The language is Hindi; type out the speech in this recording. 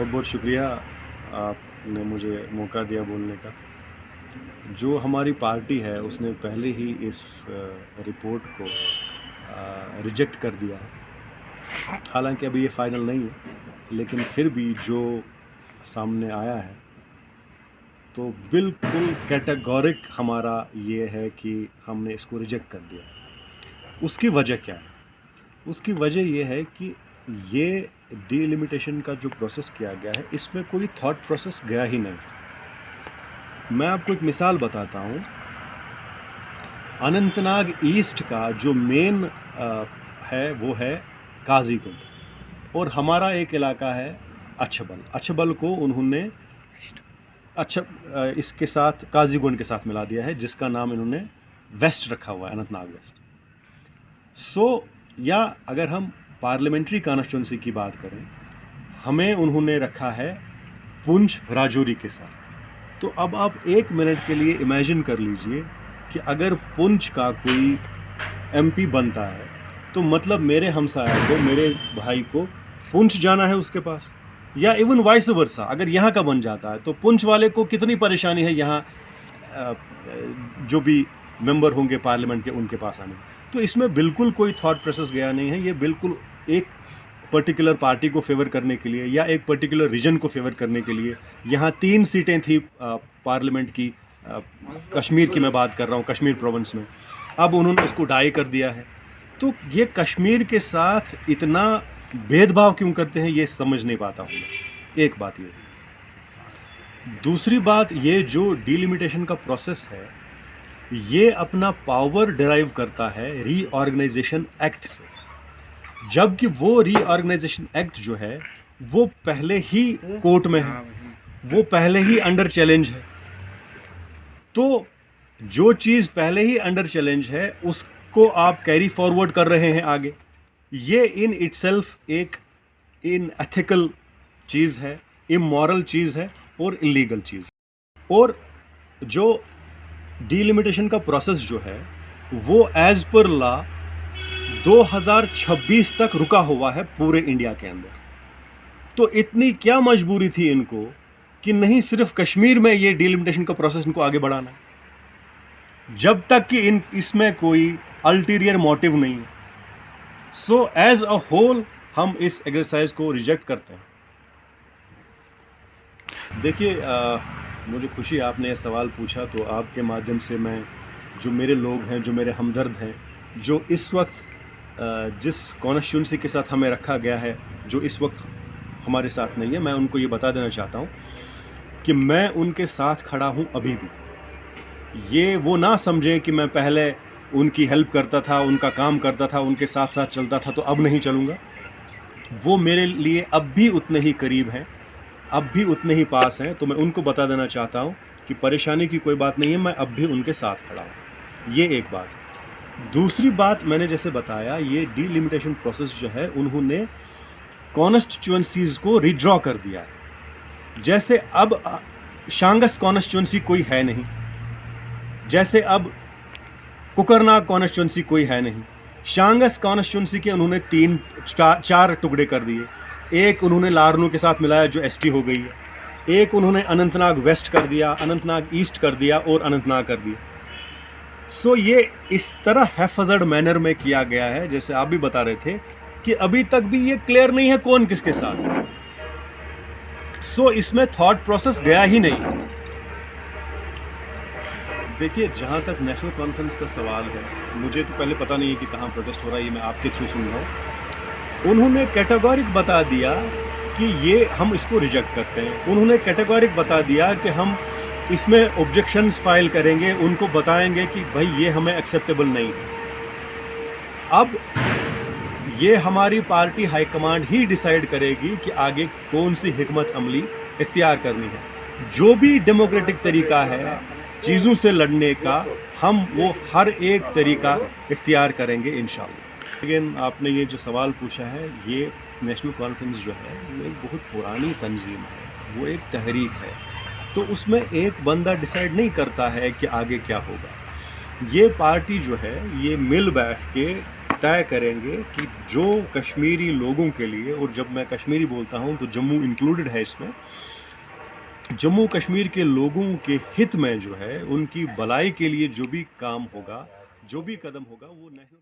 बहुत शुक्रिया आपने मुझे मौका दिया बोलने का। जो हमारी पार्टी है उसने पहले ही इस रिपोर्ट को रिजेक्ट कर दिया है। हालांकि अभी ये फाइनल नहीं है, लेकिन फिर भी जो सामने आया है तो बिल्कुल कैटेगोरिक हमारा ये है कि हमने इसको रिजेक्ट कर दिया है। उसकी वजह क्या है? उसकी वजह ये है कि ये डीलिमिटेशन का जो प्रोसेस किया गया है इसमें कोई थॉट प्रोसेस गया ही नहीं। मैं आपको एक मिसाल बताता हूँ। अनंतनाग ईस्ट का जो मेन है वो है काजीगुंड, और हमारा एक इलाका है अच्छबल। अच्छबल को उन्होंने इसके साथ काजीगुंड के साथ मिला दिया है, जिसका नाम इन्होंने वेस्ट रखा हुआ है, अनंतनाग वेस्ट। या अगर हम पार्लियामेंट्री कॉन्स्टिट्यूंसी की बात करें, हमें उन्होंने रखा है पुंछ राजौरी के साथ। तो अब आप एक मिनट के लिए इमेजिन कर लीजिए कि अगर पुंछ का कोई एमपी बनता है तो मतलब मेरे हमसाया को, मेरे भाई को पुंछ जाना है उसके पास, या इवन वाइस वर्सा अगर यहाँ का बन जाता है तो पुंछ वाले को कितनी परेशानी है यहाँ जो भी मेंबर होंगे पार्लियामेंट के उनके पास आने। तो इसमें बिल्कुल कोई थॉट प्रोसेस गया नहीं है। ये बिल्कुल एक पर्टिकुलर पार्टी को फेवर करने के लिए या एक पर्टिकुलर रीजन को फेवर करने के लिए। यहाँ 3 सीटें थी पार्लियामेंट की, कश्मीर की मैं बात कर रहा हूँ, कश्मीर प्रोविंस में। अब उन्होंने उसको डाई कर दिया है। तो ये कश्मीर के साथ इतना भेदभाव क्यों करते हैं ये समझ नहीं पाता हूँ मैं। एक बात ये। दूसरी बात, ये जो डीलिमिटेशन का प्रोसेस है ये अपना पावर डिराइव करता है रीऑर्गेनाइजेशन एक्ट से, जबकि वो रीऑर्गेनाइजेशन एक्ट जो है वो पहले ही कोर्ट में है, वो पहले ही अंडर चैलेंज है। तो जो चीज़ पहले ही अंडर चैलेंज है उसको आप कैरी फॉरवर्ड कर रहे हैं आगे। ये इन इटसेल्फ एक इनएथिकल चीज़ है, इमोरल चीज़ है और इलीगल चीज़ है। और जो डीलिमिटेशन का प्रोसेस जो है वो एज पर लॉ 2026 तक रुका हुआ है पूरे इंडिया के अंदर। तो इतनी क्या मजबूरी थी इनको कि नहीं सिर्फ कश्मीर में ये डीलिमिटेशन का प्रोसेस इनको आगे बढ़ाना, जब तक कि इसमें कोई अल्टीरियर मोटिव नहीं है। सो एज अ होल हम इस एक्सरसाइज को रिजेक्ट करते हैं। देखिए, मुझे खुशी आपने ये सवाल पूछा, तो आपके माध्यम से मैं जो मेरे लोग हैं, जो मेरे हमदर्द हैं, जो इस वक्त जिस कॉन्स्टिट्यूंसी के साथ हमें रखा गया है, जो इस वक्त हमारे साथ नहीं है, मैं उनको ये बता देना चाहता हूँ कि मैं उनके साथ खड़ा हूँ अभी भी। ये वो ना समझें कि मैं पहले उनकी हेल्प करता था, उनका काम करता था, उनके साथ साथ चलता था तो अब नहीं चलूँगा। वो मेरे लिए अब भी उतने ही करीब हैं, अब भी उतने ही पास हैं। तो मैं उनको बता देना चाहता हूँ कि परेशानी की कोई बात नहीं है, मैं अब भी उनके साथ खड़ा हूँ। ये एक बात है। दूसरी बात, मैंने जैसे बताया, ये डीलिमिटेशन प्रोसेस जो है उन्होंने कॉन्स्टिट्यूंसीज़ को रिड्रॉ कर दिया है। जैसे अब शांगस कॉन्स्टिट्यूंसी कोई है नहीं, जैसे अब कुकरनाग कॉन्स्टिट्यूंसी कोई है नहीं। शांगस कॉन्स्टिट्यूंसी के उन्होंने 4 टुकड़े कर दिए। एक उन्होंने लारनू के साथ मिलाया जो एसटी हो गई है, एक उन्होंने अनंतनाग वेस्ट कर दिया, अनंतनाग ईस्ट कर दिया और अनंतनाग कर दिया। सो ये इस तरह हैफजर्ड मैनर में किया गया है, जैसे आप भी बता रहे थे कि अभी तक भी ये क्लियर नहीं है कौन किसके साथ है। सो इसमें थॉट प्रोसेस गया ही नहीं। देखिए, जहाँ तक नेशनल कॉन्फ्रेंस का सवाल है, मुझे तो पहले पता नहीं है कि कहाँ प्रोटेस्ट हो रहा है, ये मैं आपके थ्रू सुन रहा हूँ। उन्होंने कैटेगोरिक बता दिया कि ये हम इसको रिजेक्ट करते हैं। उन्होंने कैटेगोरिक बता दिया कि हम इसमें ऑब्जेक्शंस फाइल करेंगे, उनको बताएंगे कि भाई ये हमें एक्सेप्टेबल नहीं है। अब ये हमारी पार्टी हाईकमांड ही डिसाइड करेगी कि आगे कौन सी हिकमत अमली इख्तियार करनी है। जो भी डेमोक्रेटिक तरीका है चीज़ों से लड़ने का, हम वो हर एक तरीका इख्तियार करेंगे इंशाअल्लाह। लेकिन आपने ये जो सवाल पूछा है, ये नेशनल कॉन्फ्रेंस जो है वो एक बहुत पुरानी तंजीम है, वो एक तहरीक है। तो उसमें एक बंदा डिसाइड नहीं करता है कि आगे क्या होगा। ये पार्टी जो है ये मिल बैठ के तय करेंगे कि जो कश्मीरी लोगों के लिए, और जब मैं कश्मीरी बोलता हूँ तो जम्मू इंक्लूडेड है इसमें, जम्मू कश्मीर के लोगों के हित में जो है, उनकी भलाई के लिए जो भी काम होगा, जो भी कदम होगा, वो नेशनल